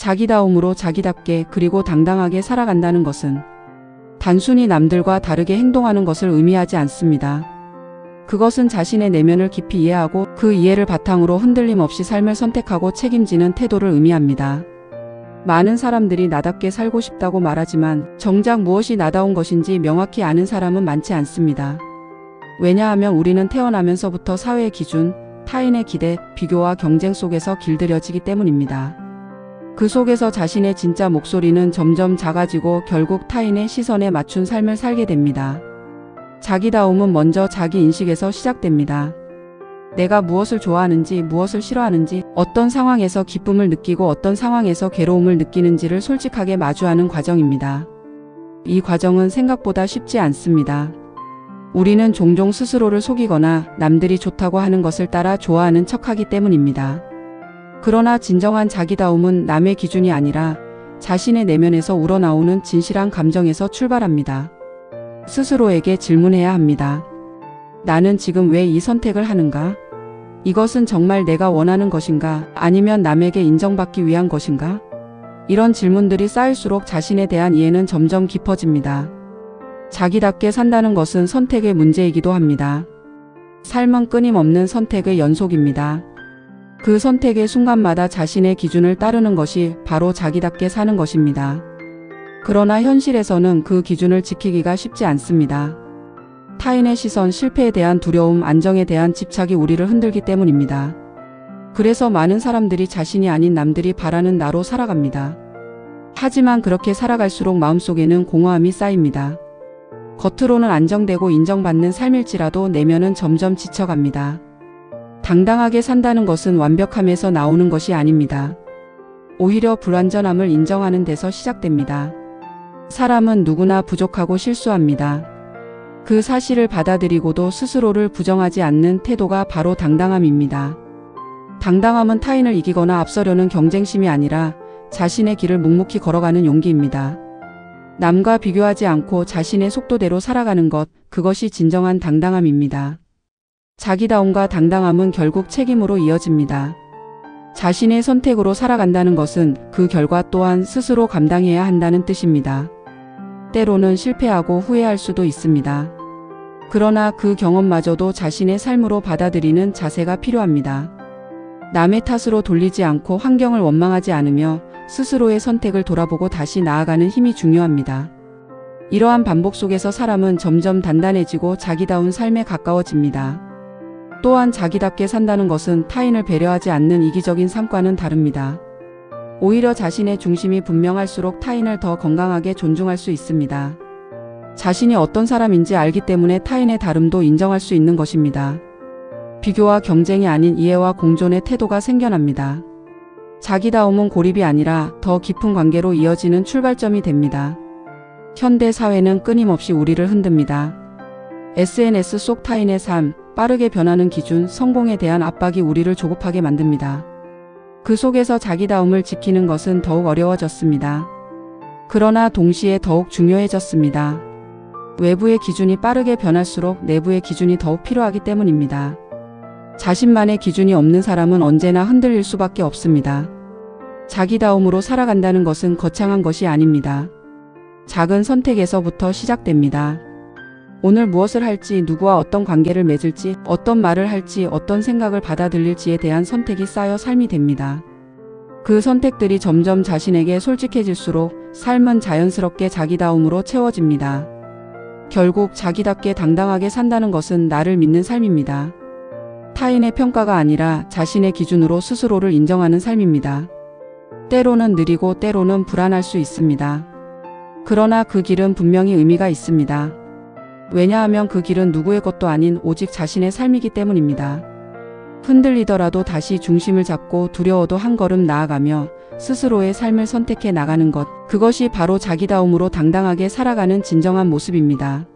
자기다움으로 자기답게 그리고 당당하게 살아간다는 것은 단순히 남들과 다르게 행동하는 것을 의미하지 않습니다. 그것은 자신의 내면을 깊이 이해하고 그 이해를 바탕으로 흔들림 없이 삶을 선택하고 책임지는 태도를 의미합니다. 많은 사람들이 나답게 살고 싶다고 말하지만 정작 무엇이 나다운 것인지 명확히 아는 사람은 많지 않습니다. 왜냐하면 우리는 태어나면서부터 사회의 기준, 타인의 기대, 비교와 경쟁 속에서 길들여지기 때문입니다. 그 속에서 자신의 진짜 목소리는 점점 작아지고 결국 타인의 시선에 맞춘 삶을 살게 됩니다. 자기다움은 먼저 자기 인식에서 시작됩니다. 내가 무엇을 좋아하는지, 무엇을 싫어하는지, 어떤 상황에서 기쁨을 느끼고 어떤 상황에서 괴로움을 느끼는지를 솔직하게 마주하는 과정입니다. 이 과정은 생각보다 쉽지 않습니다. 우리는 종종 스스로를 속이거나 남들이 좋다고 하는 것을 따라 좋아하는 척하기 때문입니다. 그러나 진정한 자기다움은 남의 기준이 아니라 자신의 내면에서 우러나오는 진실한 감정에서 출발합니다. 스스로에게 질문해야 합니다. 나는 지금 왜 이 선택을 하는가? 이것은 정말 내가 원하는 것인가? 아니면 남에게 인정받기 위한 것인가? 이런 질문들이 쌓일수록 자신에 대한 이해는 점점 깊어집니다. 자기답게 산다는 것은 선택의 문제이기도 합니다. 삶은 끊임없는 선택의 연속입니다. 그 선택의 순간마다 자신의 기준을 따르는 것이 바로 자기답게 사는 것입니다. 그러나 현실에서는 그 기준을 지키기가 쉽지 않습니다. 타인의 시선, 실패에 대한 두려움, 안정에 대한 집착이 우리를 흔들기 때문입니다. 그래서 많은 사람들이 자신이 아닌 남들이 바라는 나로 살아갑니다. 하지만 그렇게 살아갈수록 마음속에는 공허함이 쌓입니다. 겉으로는 안정되고 인정받는 삶일지라도 내면은 점점 지쳐갑니다. 당당하게 산다는 것은 완벽함에서 나오는 것이 아닙니다. 오히려 불완전함을 인정하는 데서 시작됩니다. 사람은 누구나 부족하고 실수합니다. 그 사실을 받아들이고도 스스로를 부정하지 않는 태도가 바로 당당함입니다. 당당함은 타인을 이기거나 앞서려는 경쟁심이 아니라 자신의 길을 묵묵히 걸어가는 용기입니다. 남과 비교하지 않고 자신의 속도대로 살아가는 것, 그것이 진정한 당당함입니다. 자기다움과 당당함은 결국 책임으로 이어집니다. 자신의 선택으로 살아간다는 것은 그 결과 또한 스스로 감당해야 한다는 뜻입니다. 때로는 실패하고 후회할 수도 있습니다. 그러나 그 경험마저도 자신의 삶으로 받아들이는 자세가 필요합니다. 남의 탓으로 돌리지 않고 환경을 원망하지 않으며 스스로의 선택을 돌아보고 다시 나아가는 힘이 중요합니다. 이러한 반복 속에서 사람은 점점 단단해지고 자기다운 삶에 가까워집니다. 또한 자기답게 산다는 것은 타인을 배려하지 않는 이기적인 삶과는 다릅니다. 오히려 자신의 중심이 분명할수록 타인을 더 건강하게 존중할 수 있습니다. 자신이 어떤 사람인지 알기 때문에 타인의 다름도 인정할 수 있는 것입니다. 비교와 경쟁이 아닌 이해와 공존의 태도가 생겨납니다. 자기다움은 고립이 아니라 더 깊은 관계로 이어지는 출발점이 됩니다. 현대 사회는 끊임없이 우리를 흔듭니다. SNS 속 타인의 삶, 빠르게 변하는 기준, 성공에 대한 압박이 우리를 조급하게 만듭니다. 그 속에서 자기다움을 지키는 것은 더욱 어려워졌습니다. 그러나 동시에 더욱 중요해졌습니다. 외부의 기준이 빠르게 변할수록 내부의 기준이 더욱 필요하기 때문입니다. 자신만의 기준이 없는 사람은 언제나 흔들릴 수밖에 없습니다. 자기다움으로 살아간다는 것은 거창한 것이 아닙니다. 작은 선택에서부터 시작됩니다. 오늘 무엇을 할지, 누구와 어떤 관계를 맺을지, 어떤 말을 할지, 어떤 생각을 받아들일지에 대한 선택이 쌓여 삶이 됩니다. 그 선택들이 점점 자신에게 솔직해질수록 삶은 자연스럽게 자기다움으로 채워집니다. 결국 자기답게 당당하게 산다는 것은 나를 믿는 삶입니다. 타인의 평가가 아니라 자신의 기준으로 스스로를 인정하는 삶입니다. 때로는 느리고 때로는 불안할 수 있습니다. 그러나 그 길은 분명히 의미가 있습니다. 왜냐하면 그 길은 누구의 것도 아닌 오직 자신의 삶이기 때문입니다. 흔들리더라도 다시 중심을 잡고 두려워도 한 걸음 나아가며 스스로의 삶을 선택해 나가는 것, 그것이 바로 자기다움으로 당당하게 살아가는 진정한 모습입니다.